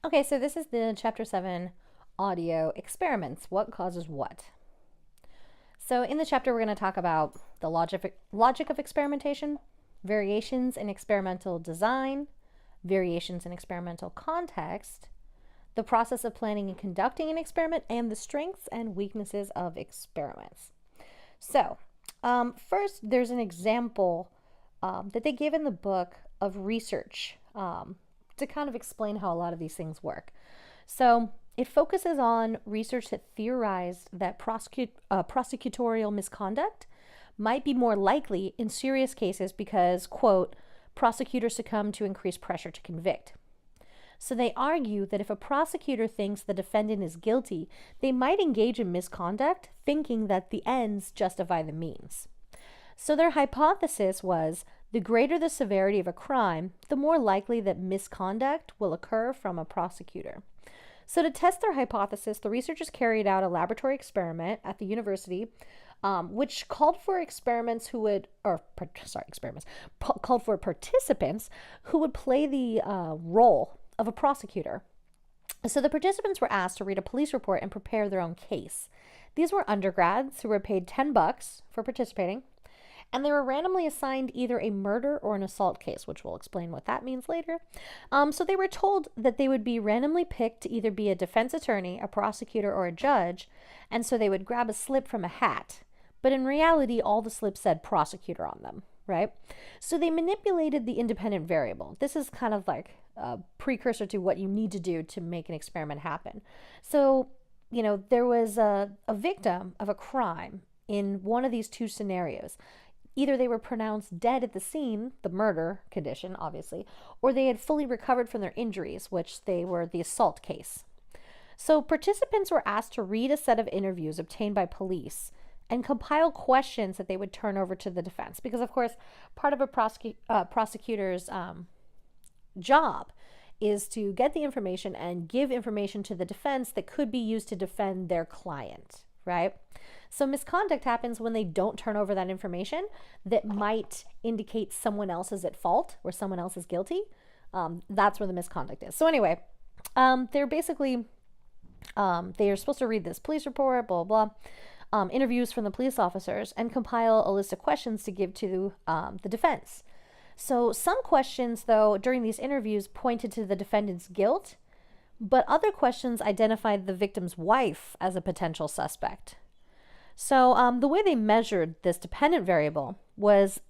Okay, so this is the Chapter 7 audio experiments. What causes what? So in the chapter, we're going to talk about the logic of experimentation, variations in experimental design, variations in experimental context, the process of planning and conducting an experiment, and the strengths and weaknesses of experiments. So first, there's an example that they give in the book of research to kind of explain how a lot of these things work. So it focuses on research that theorized that prosecutorial misconduct might be more likely in serious cases because, quote, prosecutors succumb to increased pressure to convict. So they argue that if a prosecutor thinks the defendant is guilty, they might engage in misconduct, thinking that the ends justify the means. So their hypothesis was the greater the severity of a crime, the more likely that misconduct will occur from a prosecutor. So to test their hypothesis, the researchers carried out a laboratory experiment at the university, which called for participants who would play the role of a prosecutor. So the participants were asked to read a police report and prepare their own case. These were undergrads who were paid $10 for participating, and they were randomly assigned either a murder or an assault case, which we'll explain what that means later. So they were told that they would be randomly picked to either be a defense attorney, a prosecutor, or a judge, and so they would grab a slip from a hat. But in reality, all the slips said prosecutor on them, right? So they manipulated the independent variable. This is kind of like a precursor to what you need to do to make an experiment happen. So, there was a victim of a crime in one of these two scenarios. Either they were pronounced dead at the scene, the murder condition, obviously, or they had fully recovered from their injuries, which they were the assault case. So participants were asked to read a set of interviews obtained by police and compile questions that they would turn over to the defense. Because, of course, part of a prosecutor's job is to get the information and give information to the defense that could be used to defend their client, right? So misconduct happens when they don't turn over that information that might indicate someone else is at fault or someone else is guilty. That's where the misconduct is. So anyway, they're basically, they are supposed to read this police report, blah, blah, interviews from the police officers and compile a list of questions to give to the defense. So some questions, though, during these interviews pointed to the defendant's guilt, but other questions identified the victim's wife as a potential suspect. So the way they measured this dependent variable was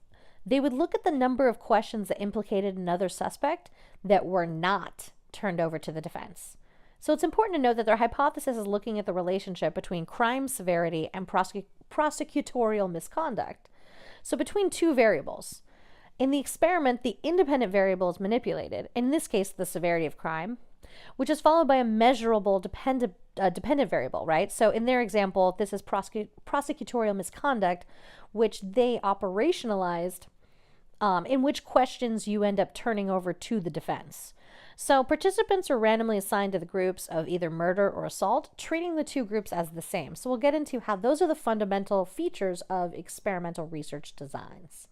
they would look at the number of questions that implicated another suspect that were not turned over to the defense. So it's important to note that their hypothesis is looking at the relationship between crime severity and prosecutorial misconduct. So between two variables. In the experiment, the independent variable is manipulated, in this case, the severity of crime, which is followed by a measurable dependent variable, right? So in their example, this is prosecutorial misconduct, which they operationalized, in which questions you end up turning over to the defense. So participants are randomly assigned to the groups of either murder or assault, treating the two groups as the same. So we'll get into how those are the fundamental features of experimental research designs.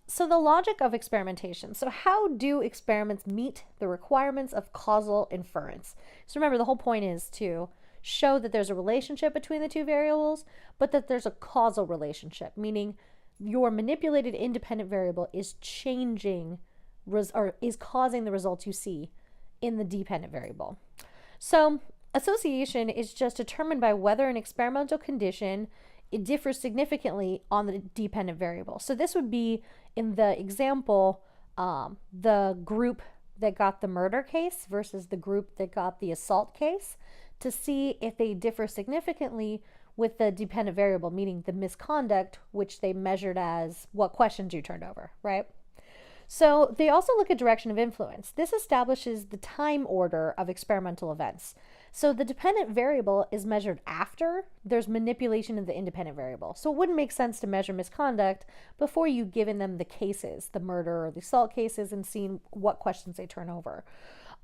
So the logic of experimentation. So how do experiments meet the requirements of causal inference? So remember, the whole point is to show that there's a relationship between the two variables, but that there's a causal relationship, meaning your manipulated independent variable is changing or is causing the results you see in the dependent variable. So association is just determined by whether an experimental condition it differs significantly on the dependent variable. So this would be, in the example, the group that got the murder case versus the group that got the assault case, to see if they differ significantly with the dependent variable, meaning the misconduct, which they measured as what questions you turned over, right? So they also look at direction of influence. This establishes the time order of experimental events. So the dependent variable is measured after there's manipulation of the independent variable. So it wouldn't make sense to measure misconduct before you've given them the cases, the murder or the assault cases, and seen what questions they turn over.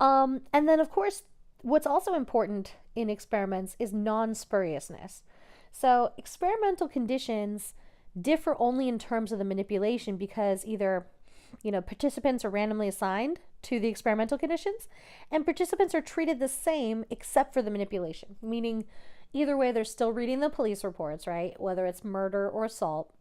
And then, of course, what's also important in experiments is non-spuriousness. So experimental conditions differ only in terms of the manipulation because either Participants are randomly assigned to the experimental conditions, and participants are treated the same except for the manipulation, meaning either way, they're still reading the police reports, right? Whether it's murder or assault.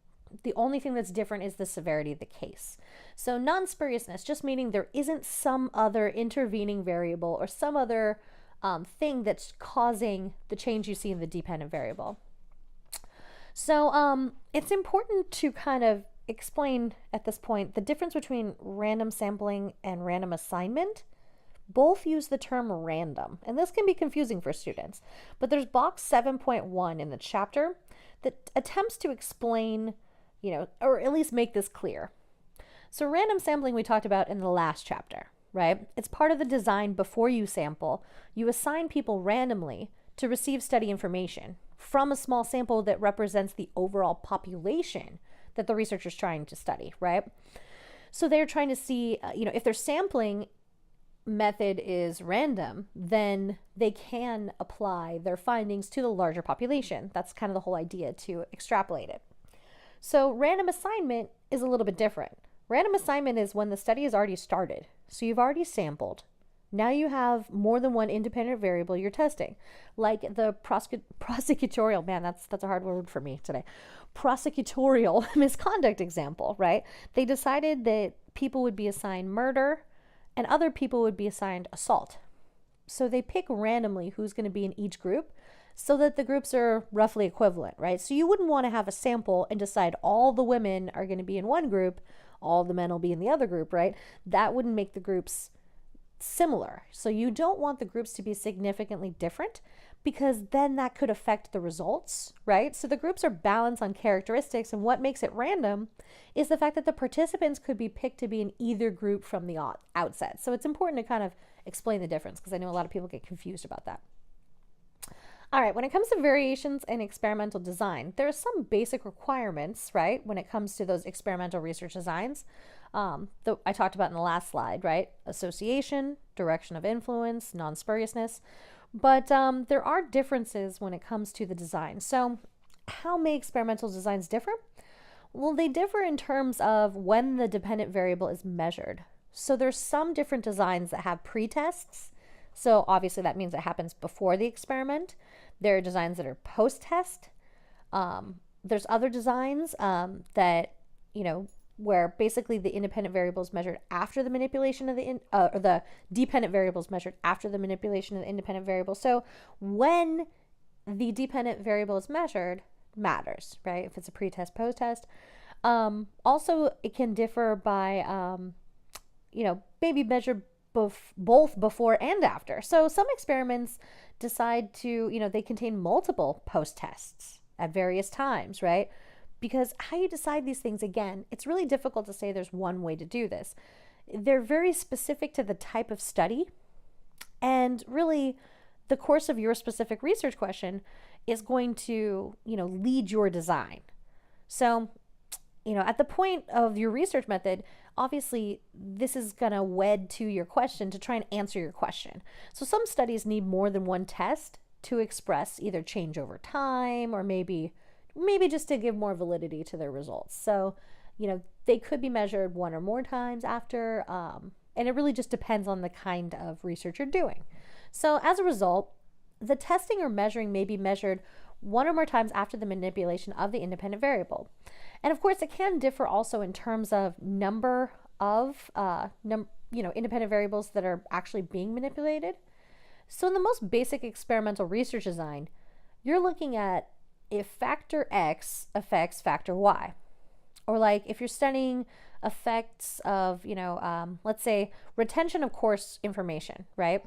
The only thing that's different is the severity of the case. So non-spuriousness, just meaning there isn't some other intervening variable or some other thing that's causing the change you see in the dependent variable. So it's important to kind of explain at this point the difference between random sampling and random assignment. Both use the term random, and this can be confusing for students, but there's box 7.1 in the chapter that attempts to explain, or at least make this clear. So random sampling we talked about in the last chapter, right? It's part of the design before you sample. You assign people randomly to receive study information from a small sample that represents the overall population that the researcher is trying to study, right? So they're trying to see, if their sampling method is random, then they can apply their findings to the larger population. That's kind of the whole idea, to extrapolate it. So random assignment is a little bit different. Random assignment is when the study has already started. So you've already sampled. Now you have more than one independent variable you're testing, like the prosecutorial, man, that's a hard word for me today, prosecutorial misconduct example, right? They decided that people would be assigned murder and other people would be assigned assault. So they pick randomly who's going to be in each group so that the groups are roughly equivalent, right? So you wouldn't want to have a sample and decide all the women are going to be in one group, all the men will be in the other group, right? That wouldn't make the groups similar. So you don't want the groups to be significantly different, because then that could affect the results, right? So the groups are balanced on characteristics, and what makes it random is the fact that the participants could be picked to be in either group from the outset. So it's important to kind of explain the difference, because I know a lot of people get confused about that. All right, when it comes to variations in experimental design, there are some basic requirements, right, when it comes to those experimental research designs that I talked about in the last slide, right? Association, direction of influence, non-spuriousness. But there are differences when it comes to the design. So how may experimental designs differ? Well, they differ in terms of when the dependent variable is measured. So there's some different designs that have pre-tests. So obviously that means it happens before the experiment. There are designs that are post-test. There's other designs that, where basically the independent variable is measured after the manipulation of or the dependent variable is measured after the manipulation of the independent variable. So when the dependent variable is measured matters, right? If it's a pre-test, post-test. Also, it can differ by, maybe measured both before and after. So some experiments decide to, they contain multiple post-tests at various times, right? Because how you decide these things, again, it's really difficult to say there's one way to do this. They're very specific to the type of study, and really the course of your specific research question is going to, lead your design. So, at the point of your research method, obviously this is going to wed to your question to try and answer your question. So some studies need more than one test to express either change over time or maybe just to give more validity to their results. So, they could be measured one or more times after, and it really just depends on the kind of research you're doing. So as a result, the testing or measuring may be measured one or more times after the manipulation of the independent variable. And of course, it can differ also in terms of number of independent variables that are actually being manipulated. So in the most basic experimental research design, you're looking at if factor X affects factor Y. Or like if you're studying effects of, let's say retention of course information, right?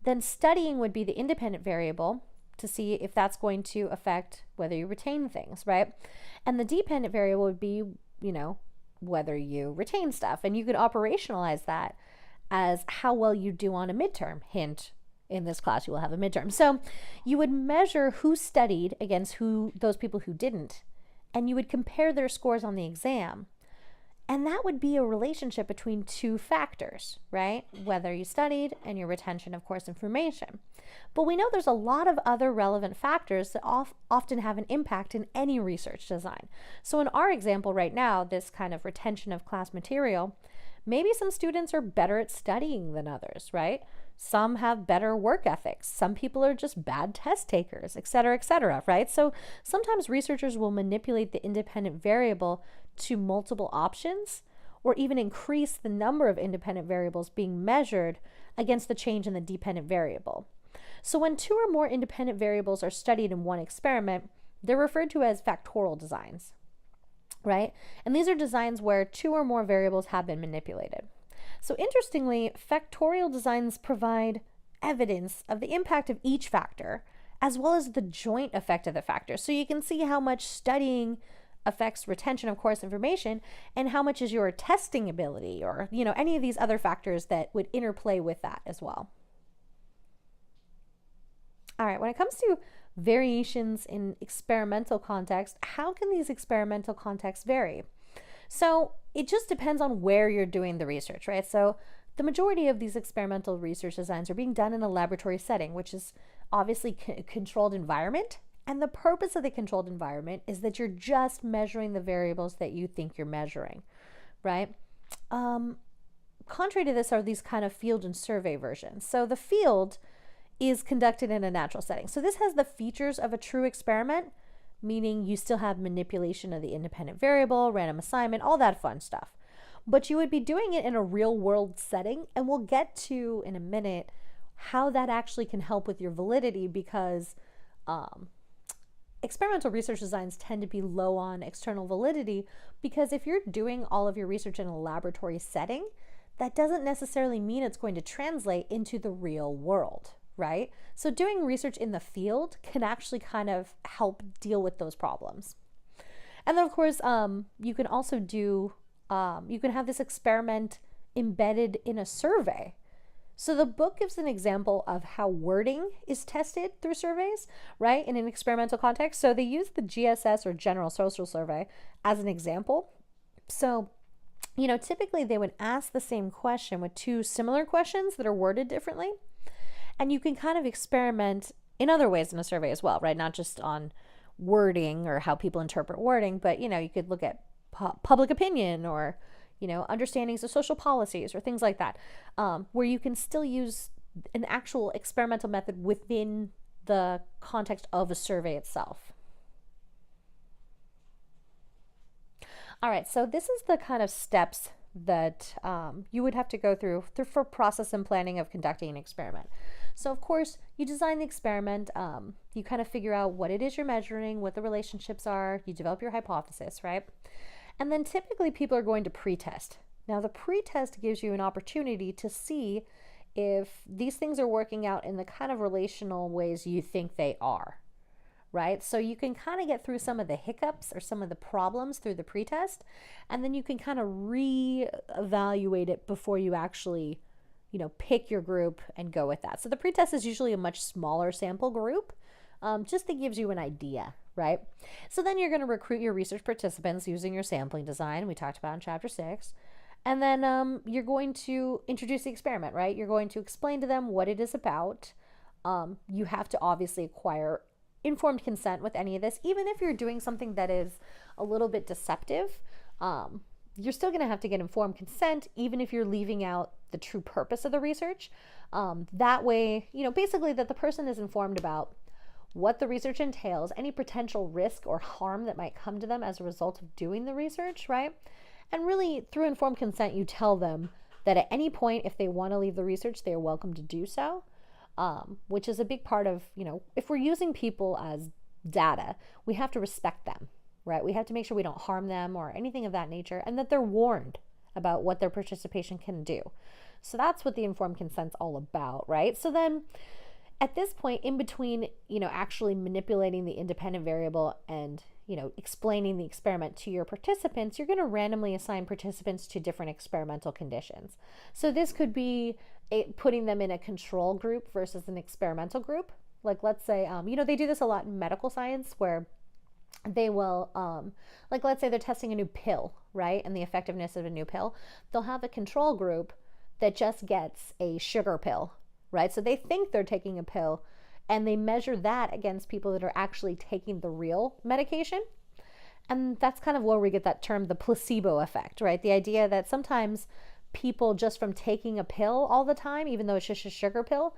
Then studying would be the independent variable to see if that's going to affect whether you retain things, right? And the dependent variable would be, whether you retain stuff. And you could operationalize that as how well you do on a midterm. Hint, in this class you will have a midterm. So you would measure who studied against those people who didn't, and you would compare their scores on the exam. And that would be a relationship between two factors, right? Whether you studied and your retention of course information. But we know there's a lot of other relevant factors that often have an impact in any research design. So in our example right now, this kind of retention of class material, Maybe some students are better at studying than others, right? Some have better work ethics. Some people are just bad test takers, et cetera, right? So sometimes researchers will manipulate the independent variable to multiple options or even increase the number of independent variables being measured against the change in the dependent variable. So when two or more independent variables are studied in one experiment, they're referred to as factorial designs, right? And these are designs where two or more variables have been manipulated. So interestingly, factorial designs provide evidence of the impact of each factor as well as the joint effect of the factors. So you can see how much studying affects retention of course information and how much is your testing ability or, any of these other factors that would interplay with that as well. All right, when it comes to variations in experimental context, how can these experimental contexts vary? So it just depends on where you're doing the research, right? So the majority of these experimental research designs are being done in a laboratory setting, which is obviously a controlled environment. And the purpose of the controlled environment is that you're just measuring the variables that you think you're measuring, right? Contrary to this are these kind of field and survey versions. So the field is conducted in a natural setting. So this has the features of a true experiment, meaning you still have manipulation of the independent variable, random assignment, all that fun stuff. But you would be doing it in a real world setting, and we'll get to in a minute how that actually can help with your validity because experimental research designs tend to be low on external validity because if you're doing all of your research in a laboratory setting, that doesn't necessarily mean it's going to translate into the real world, right? So doing research in the field can actually kind of help deal with those problems. And then of course, you can also do, you can have this experiment embedded in a survey. So the book gives an example of how wording is tested through surveys, right, in an experimental context. So they use the GSS or General Social Survey as an example. So, typically they would ask the same question with two similar questions that are worded differently. And you can kind of experiment in other ways in a survey as well, right? Not just on wording or how people interpret wording, but, you could look at public opinion or, understandings of social policies or things like that, where you can still use an actual experimental method within the context of a survey itself. All right, so this is the kind of steps that you would have to go through for process and planning of conducting an experiment. So of course, you design the experiment, you kind of figure out what it is you're measuring, what the relationships are, you develop your hypothesis, right? And then typically people are going to pretest. Now the pretest gives you an opportunity to see if these things are working out in the kind of relational ways you think they are, right? So you can kind of get through some of the hiccups or some of the problems through the pretest, and then you can kind of re-evaluate it before you actually, pick your group and go with that. So the pretest is usually a much smaller sample group, just that gives you an idea, right? So then you're going to recruit your research participants using your sampling design we talked about in chapter 6. And then you're going to introduce the experiment, right? You're going to explain to them what it is about. You have to obviously acquire informed consent with any of this. Even if you're doing something that is a little bit deceptive, you're still going to have to get informed consent, even if you're leaving out the true purpose of the research. That way, basically that the person is informed about what the research entails, any potential risk or harm that might come to them as a result of doing the research, right? And really, through informed consent, you tell them that at any point, if they want to leave the research, they are welcome to do so, which is a big part of, if we're using people as data, we have to respect them, right? We have to make sure we don't harm them or anything of that nature, and that they're warned about what their participation can do. So that's what the informed consent's all about, right? So then, at this point, in between, actually manipulating the independent variable and, explaining the experiment to your participants, you're going to randomly assign participants to different experimental conditions. So this could be putting them in a control group versus an experimental group. Like, let's say, they do this a lot in medical science where they will, let's say they're testing a new pill, right? And the effectiveness of a new pill. They'll have a control group that just gets a sugar pill, right? So they think they're taking a pill and they measure that against people that are actually taking the real medication. And that's kind of where we get that term, the placebo effect, right? The idea that sometimes people just from taking a pill all the time, even though it's just a sugar pill,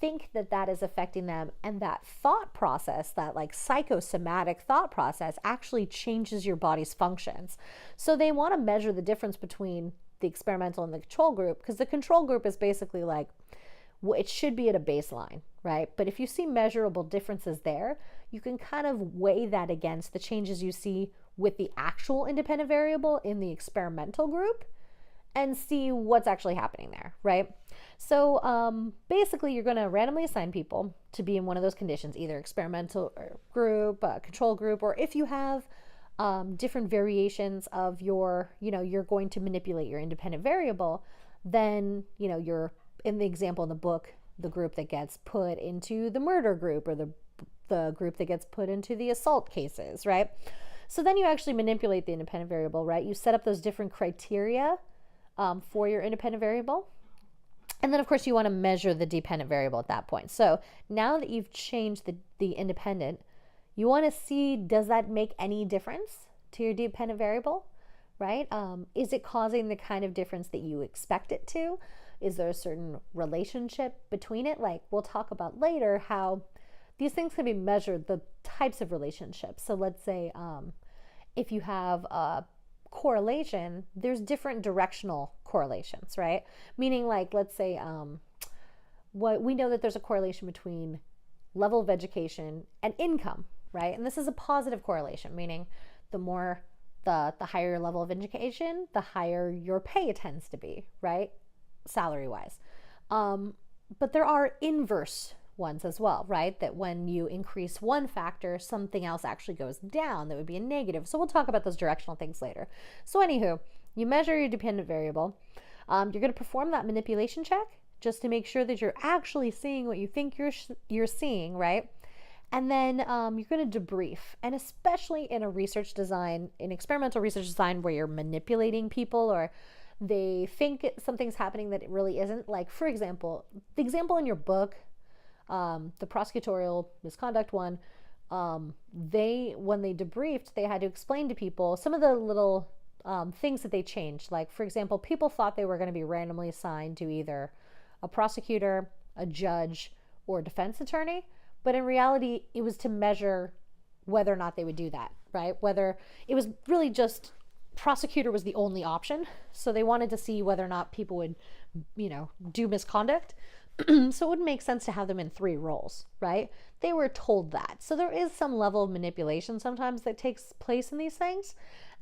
think that that is affecting them. And that thought process, that like psychosomatic thought process, actually changes your body's functions. So they want to measure the difference between the experimental and the control group, because the control group is basically like, it should be at a baseline, right? But if you see measurable differences there, you can kind of weigh that against the changes you see with the actual independent variable in the experimental group and see what's actually happening there, right? So basically, you're going to randomly assign people to be in one of those conditions, either experimental group, control group, or if you have different variations of your, you're going to manipulate your independent variable, then, you're in the example in the book, the group that gets put into the murder group, or the group that gets put into the assault cases, right? So then you actually manipulate the independent variable, right? You set up those different criteria for your independent variable. And then, of course, you want to measure the dependent variable at that point. So now that you've changed the independent, you want to see, does that make any difference to your dependent variable, right? Is it causing the kind of difference that you expect it to? Is there a certain relationship between it? Like we'll talk about later how these things can be measured, the types of relationships. So let's say if you have a correlation, there's different directional correlations, right? Meaning, like, let's say what we know that there's a correlation between level of education and income, right? And this is a positive correlation, meaning the higher your level of education, the higher your pay tends to be, right? Salary wise. But there are inverse ones as well, right? That when you increase one factor, something else actually goes down. That would be a negative. So we'll talk about those directional things later. So anywho, you measure your dependent variable. You're going to perform that manipulation check just to make sure that you're actually seeing what you think you're seeing, right? And then you're going to debrief. And especially in a research design, in experimental research design where you're manipulating people or they think something's happening that it really isn't. Like, for example, the example in your book, the prosecutorial misconduct one, when they debriefed, they had to explain to people some of the little things that they changed. Like, for example, people thought they were going to be randomly assigned to either a prosecutor, a judge, or a defense attorney. But in reality, it was to measure whether or not they would do that, right? Whether it was really just prosecutor was the only option. So they wanted to see whether or not people would, do misconduct. So it wouldn't make sense to have them in 3 roles, right? They were told that. So there is some level of manipulation sometimes that takes place in these things.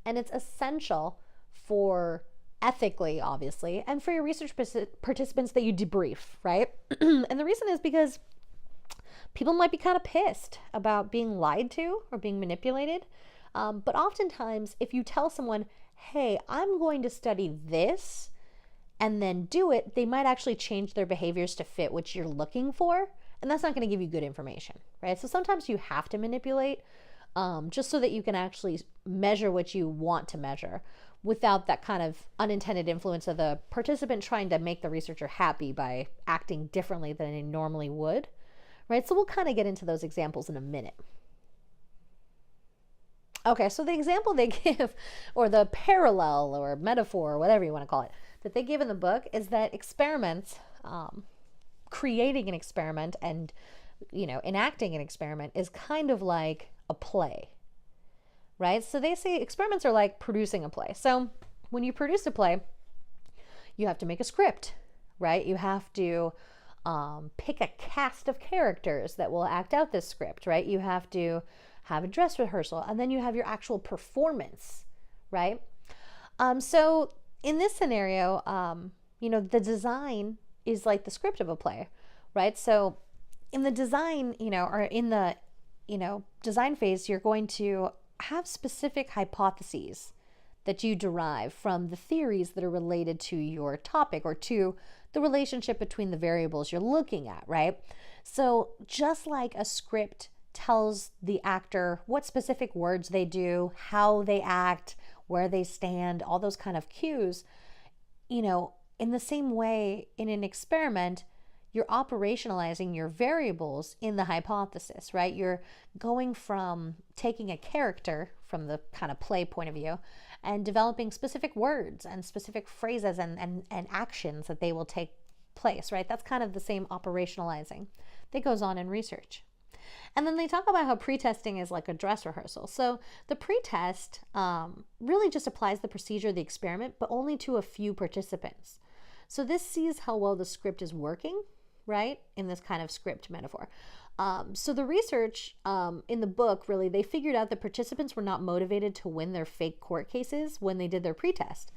And it's essential for ethically, obviously, and for your research participants that you debrief, right? And the reason is because people might be kind of pissed about being lied to or being manipulated. But oftentimes, if you tell someone, hey, I'm going to study this and then do it, they might actually change their behaviors to fit what you're looking for. And that's not going to give you good information, right? So sometimes you have to manipulate just so that you can actually measure what you want to measure without that kind of unintended influence of the participant trying to make the researcher happy by acting differently than they normally would, right? So we'll kind of get into those examples in a minute. Okay, so the example they give, or the parallel or metaphor, or whatever you want to call it, that they give in the book is that experiments, creating an experiment and, enacting an experiment is kind of like a play, right? So they say experiments are like producing a play. So when you produce a play, you have to make a script, right? You have to pick a cast of characters that will act out this script, right? You have to have a dress rehearsal, and then you have your actual performance, right? So in this scenario, the design is like the script of a play, right? So in the design, or in the, design phase, you're going to have specific hypotheses that you derive from the theories that are related to your topic or to the relationship between the variables you're looking at, right? So just like a script tells the actor what specific words they do, how they act, where they stand, all those kind of cues, in the same way, in an experiment, you're operationalizing your variables in the hypothesis, right? You're going from taking a character from the kind of play point of view and developing specific words and specific phrases and actions that they will take place, right? That's kind of the same operationalizing that goes on in research. And then they talk about how pretesting is like a dress rehearsal. So the pretest really just applies the procedure of the experiment, but only to a few participants. So this sees how well the script is working, right, in this kind of script metaphor. So the research in the book, really, they figured out that participants were not motivated to win their fake court cases when they did their pretest.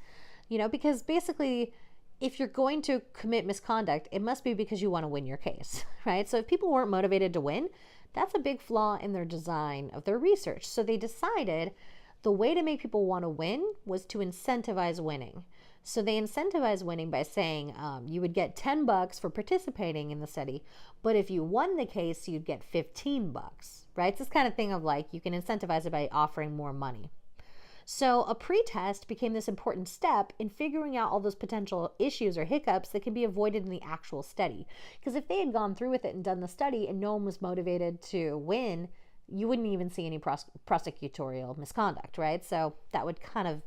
Because basically, if you're going to commit misconduct, it must be because you want to win your case, right? So if people weren't motivated to win, that's a big flaw in their design of their research. So they decided the way to make people want to win was to incentivize winning. So they incentivized winning by saying you would get $10 for participating in the study, but if you won the case, you'd get $15, right? It's this kind of thing of like you can incentivize it by offering more money. So a pretest became this important step in figuring out all those potential issues or hiccups that can be avoided in the actual study. Because if they had gone through with it and done the study and no one was motivated to win, you wouldn't even see any prosecutorial misconduct, right? So that would kind of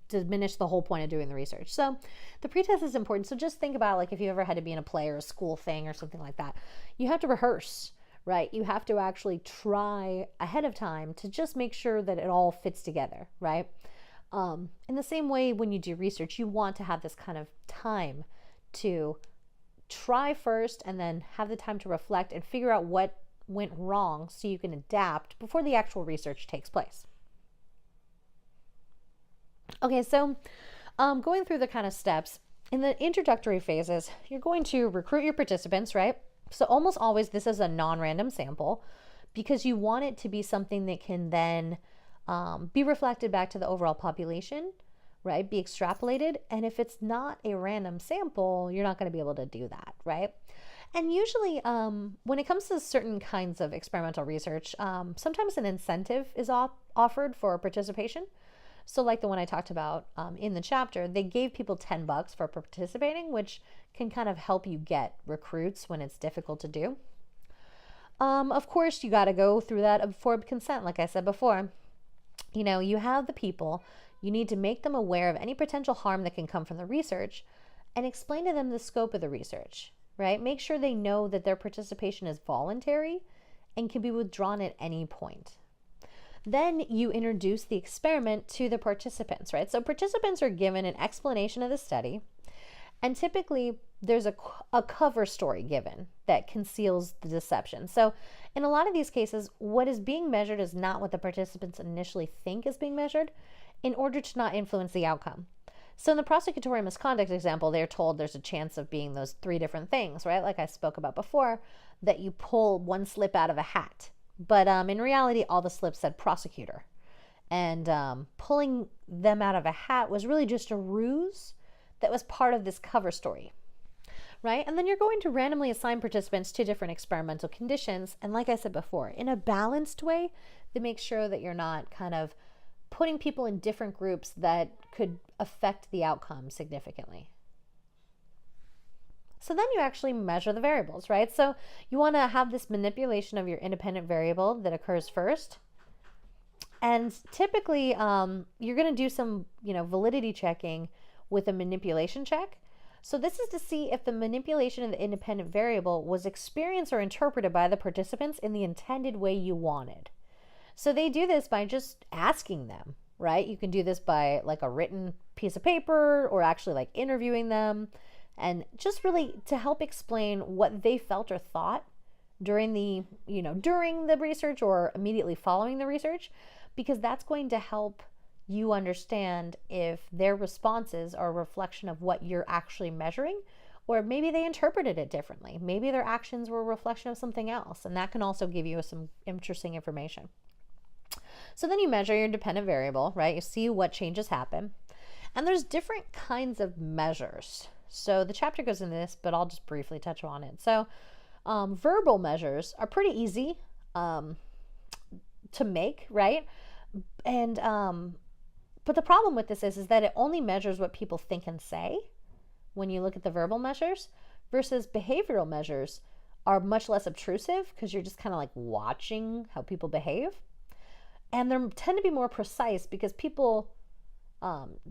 diminish the whole point of doing the research. So the pretest is important. So just think about like if you ever had to be in a play or a school thing or something like that, you have to rehearse, right? You have to actually try ahead of time to just make sure that it all fits together, right? In the same way, when you do research, you want to have this kind of time to try first and then have the time to reflect and figure out what went wrong so you can adapt before the actual research takes place. Okay, so going through the kind of steps, in the introductory phases, you're going to recruit your participants, right? So almost always this is a non-random sample because you want it to be something that can then be reflected back to the overall population, right? Be extrapolated. And if it's not a random sample, you're not going to be able to do that, right? And usually when it comes to certain kinds of experimental research, sometimes an incentive is offered for participation. So like the one I talked about in the chapter, they gave people $10 for participating, which can kind of help you get recruits when it's difficult to do. Of course, you got to go through that informed consent, like I said before. You have the people, you need to make them aware of any potential harm that can come from the research and explain to them the scope of the research, right? Make sure they know that their participation is voluntary and can be withdrawn at any point. Then you introduce the experiment to the participants, right? So participants are given an explanation of the study, and typically there's a cover story given that conceals the deception. So in a lot of these cases, what is being measured is not what the participants initially think is being measured in order to not influence the outcome. So in the prosecutorial misconduct example, they're told there's a chance of being those three different things, right? Like I spoke about before, that you pull one slip out of a hat. But in reality, all the slips said prosecutor. And pulling them out of a hat was really just a ruse that was part of this cover story, right? And then you're going to randomly assign participants to different experimental conditions. And like I said before, in a balanced way that makes sure that you're not kind of putting people in different groups that could affect the outcome significantly. So then you actually measure the variables, right? So you want to have this manipulation of your independent variable that occurs first. And typically, you're going to do some, validity checking with a manipulation check. So this is to see if the manipulation of the independent variable was experienced or interpreted by the participants in the intended way you wanted. So they do this by just asking them, right? You can do this by like a written piece of paper or actually like interviewing them. And just really to help explain what they felt or thought during the research or immediately following the research, because that's going to help you understand if their responses are a reflection of what you're actually measuring, or maybe they interpreted it differently. Maybe their actions were a reflection of something else, and that can also give you some interesting information. So then you measure your dependent variable, right? You see what changes happen. And there's different kinds of measures. So the chapter goes into this, but I'll just briefly touch on it. So verbal measures are pretty easy to make, right? And but the problem with this is that it only measures what people think and say when you look at the verbal measures, versus behavioral measures are much less obtrusive because you're just kind of like watching how people behave. And they tend to be more precise because people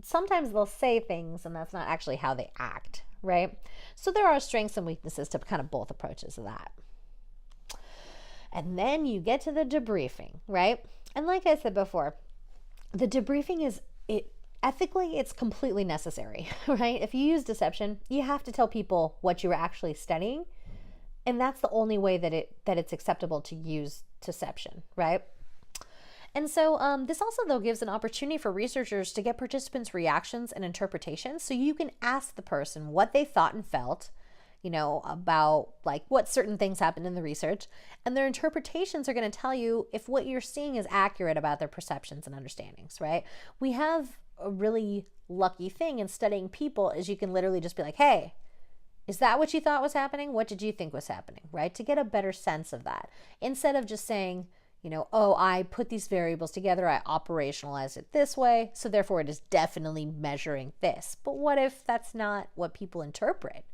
Sometimes they'll say things and that's not actually how they act, right? So there are strengths and weaknesses to kind of both approaches of that. And then you get to the debriefing, right? And like I said before, the debriefing is ethically, it's completely necessary, right? If you use deception, you have to tell people what you were actually studying, and that's the only way that it's acceptable to use deception, right? And so this also, though, gives an opportunity for researchers to get participants' reactions and interpretations, so you can ask the person what they thought and felt, about like what certain things happened in the research, and their interpretations are going to tell you if what you're seeing is accurate about their perceptions and understandings, right? We have a really lucky thing in studying people is you can literally just be like, hey, is that what you thought was happening? What did you think was happening, right? To get a better sense of that, instead of just saying, oh, I put these variables together, I operationalized it this way, so therefore it is definitely measuring this. But what if that's not what people interpret,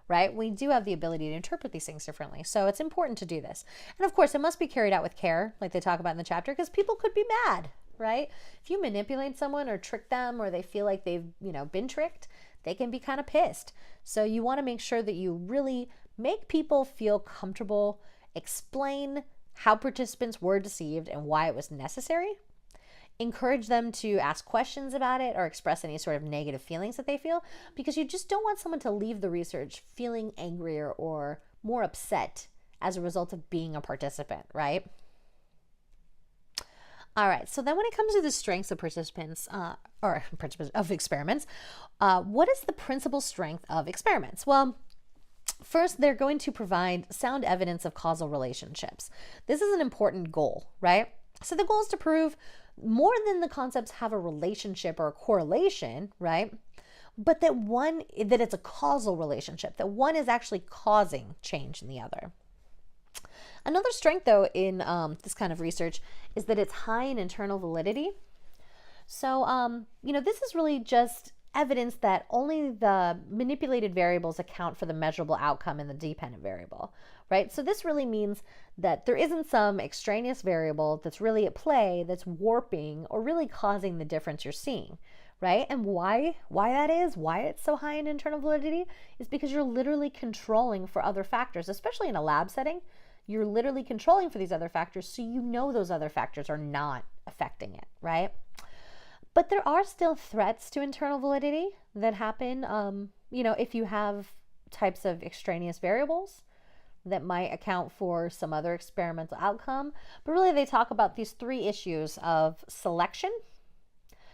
right? We do have the ability to interpret these things differently. So it's important to do this. And of course, it must be carried out with care, like they talk about in the chapter, because people could be mad, right? If you manipulate someone or trick them, or they feel like they've, been tricked, they can be kind of pissed. So you want to make sure that you really make people feel comfortable, explain how participants were deceived and why it was necessary. Encourage them to ask questions about it or express any sort of negative feelings that they feel, because you just don't want someone to leave the research feeling angrier or more upset as a result of being a participant, right? All right, so then when it comes to the strengths of participants, or participants of experiments, what is the principal strength of experiments? Well, first, they're going to provide sound evidence of causal relationships. This is an important goal, right? So the goal is to prove more than the concepts have a relationship or a correlation, right? But that it's a causal relationship, that one is actually causing change in the other. Another strength, though, in this kind of research is that it's high in internal validity. So, this is really just evidence that only the manipulated variables account for the measurable outcome in the dependent variable, right? So this really means that there isn't some extraneous variable that's really at play that's warping or really causing the difference you're seeing, right? And why it's so high in internal validity is because you're literally controlling for other factors, especially in a lab setting. You're literally controlling for these other factors, so those other factors are not affecting it, right? But there are still threats to internal validity that happen, if you have types of extraneous variables that might account for some other experimental outcome. But really, they talk about these three issues of selection.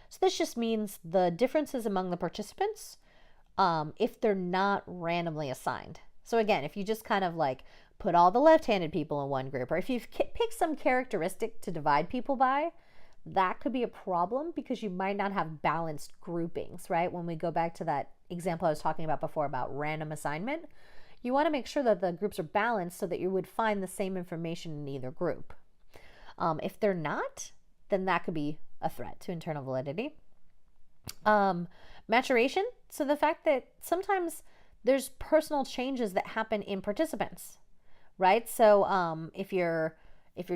So this just means the differences among the participants if they're not randomly assigned. So again, if you just kind of like put all the left-handed people in one group, or if you've picked some characteristic to divide people by, that could be a problem because you might not have balanced groupings, right? When we go back to that example I was talking about before about random assignment, you want to make sure that the groups are balanced so that you would find the same information in either group. If they're not, then that could be a threat to internal validity. Maturation, so the fact that sometimes there's personal changes that happen in participants, right? So if you're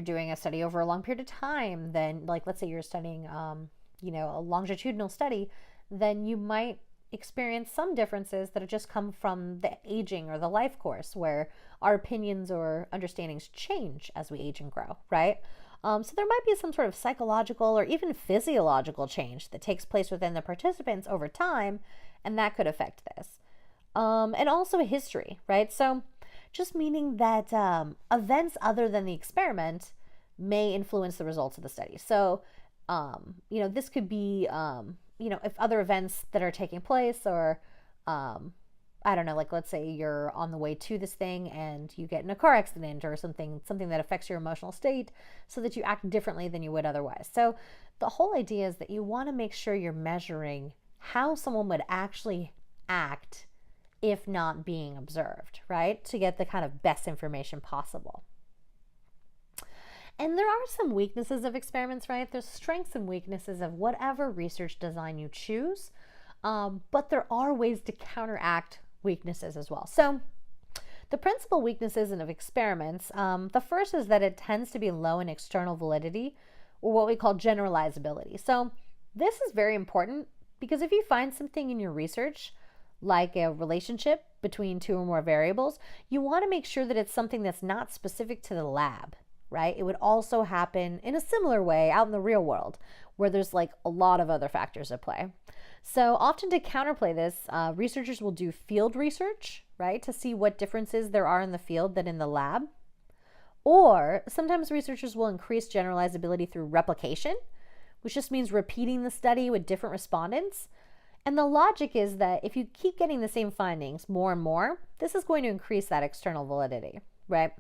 doing a study over a long period of time, then like let's say you're studying a longitudinal study, then you might experience some differences that have just come from the aging or the life course, where our opinions or understandings change as we age and grow, right? So there might be some sort of psychological or even physiological change that takes place within the participants over time, and that could affect this. And also a history, right? So just meaning that events other than the experiment may influence the results of the study. So, this could be, if other events that are taking place, or, I don't know, like let's say you're on the way to this thing and you get in a car accident or something that affects your emotional state so that you act differently than you would otherwise. So the whole idea is that you want to make sure you're measuring how someone would actually act if not being observed, right? To get the kind of best information possible. And there are some weaknesses of experiments, right? There's strengths and weaknesses of whatever research design you choose, but there are ways to counteract weaknesses as well. So the principal weaknesses of experiments, the first is that it tends to be low in external validity, or what we call generalizability. So this is very important Because if you find something in your research, like a relationship between two or more variables, you want to make sure that it's something that's not specific to the lab, right? It would also happen in a similar way out in the real world where there's like a lot of other factors at play. So often to counterplay this, researchers will do field research, right, to see what differences there are in the field than in the lab. Or sometimes researchers will increase generalizability through replication, which just means repeating the study with different respondents. And the logic is that if you keep getting the same findings more and more, this is going to increase that external validity, right?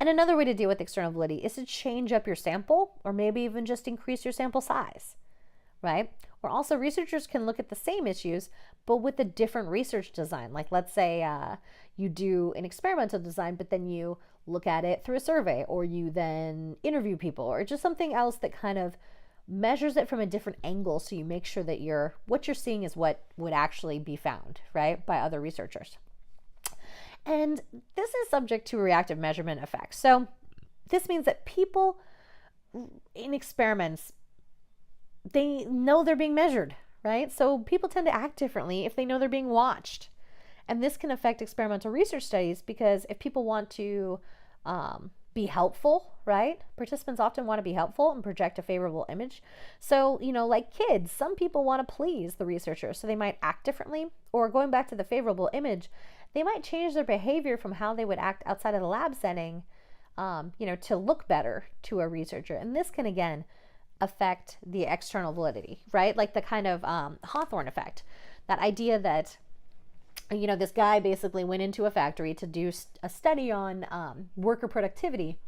And another way to deal with external validity is to change up your sample, or maybe even just increase your sample size, right? Or also researchers can look at the same issues, but with a different research design. Like let's say you do an experimental design, but then you look at it through a survey, or you then interview people, or just something else that kind of measures it from a different angle, so you make sure that what you're seeing is what would actually be found, right, by other researchers. And this is subject to reactive measurement effects. So this means that people in experiments, they know they're being measured, right? So people tend to act differently if they know they're being watched. And this can affect experimental research studies, because if people want to be helpful, right? Participants often want to be helpful and project a favorable image. So, like kids, some people want to please the researcher, so they might act differently. Or going back to the favorable image, they might change their behavior from how they would act outside of the lab setting, to look better to a researcher. And this can, again, affect the external validity, right? Like the kind of Hawthorne effect, that idea that this guy basically went into a factory to do a study on worker productivity,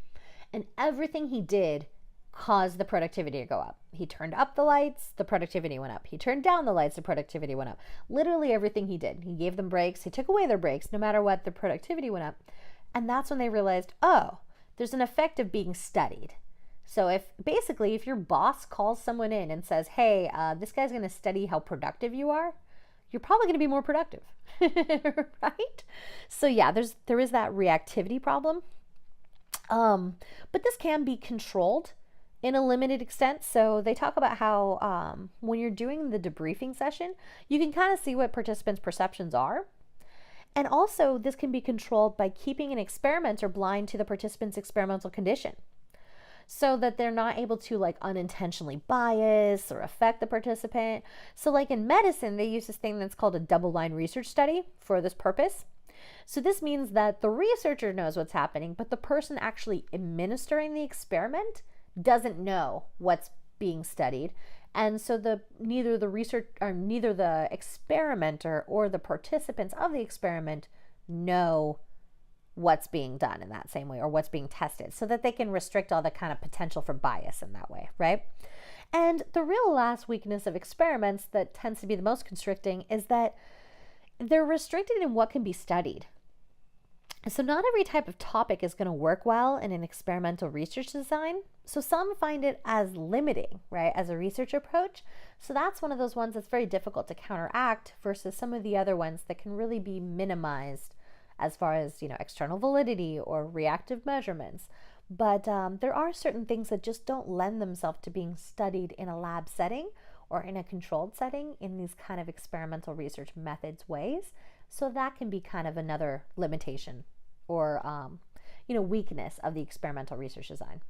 and everything he did caused the productivity to go up. He turned up the lights, the productivity went up. He turned down the lights, the productivity went up. Literally everything he did. He gave them breaks, he took away their breaks, no matter what, the productivity went up. And that's when they realized, oh, there's an effect of being studied. So if your boss calls someone in and says, hey, this guy's going to study how productive you are, you're probably going to be more productive, right? So yeah, there is that reactivity problem. But this can be controlled in a limited extent. So they talk about how when you're doing the debriefing session, you can kind of see what participants' perceptions are. And also this can be controlled by keeping an experimenter blind to the participant's experimental condition, so that they're not able to unintentionally bias or affect the participant. So like in medicine, they use this thing that's called a double-blind research study for this purpose. So this means that the researcher knows what's happening, but the person actually administering the experiment doesn't know what's being studied. And so neither the experimenter or the participants of the experiment know what's being done in that same way, or what's being tested, so that they can restrict all the kind of potential for bias in that way, right? And the real last weakness of experiments that tends to be the most constricting is that they're restricted in what can be studied. So not every type of topic is going to work well in an experimental research design. So some find it as limiting, right, as a research approach. So that's one of those ones that's very difficult to counteract, versus some of the other ones that can really be minimized as far as external validity or reactive measurements. But there are certain things that just don't lend themselves to being studied in a lab setting or in a controlled setting in these kind of experimental research methods ways. So that can be kind of another limitation or weakness of the experimental research design.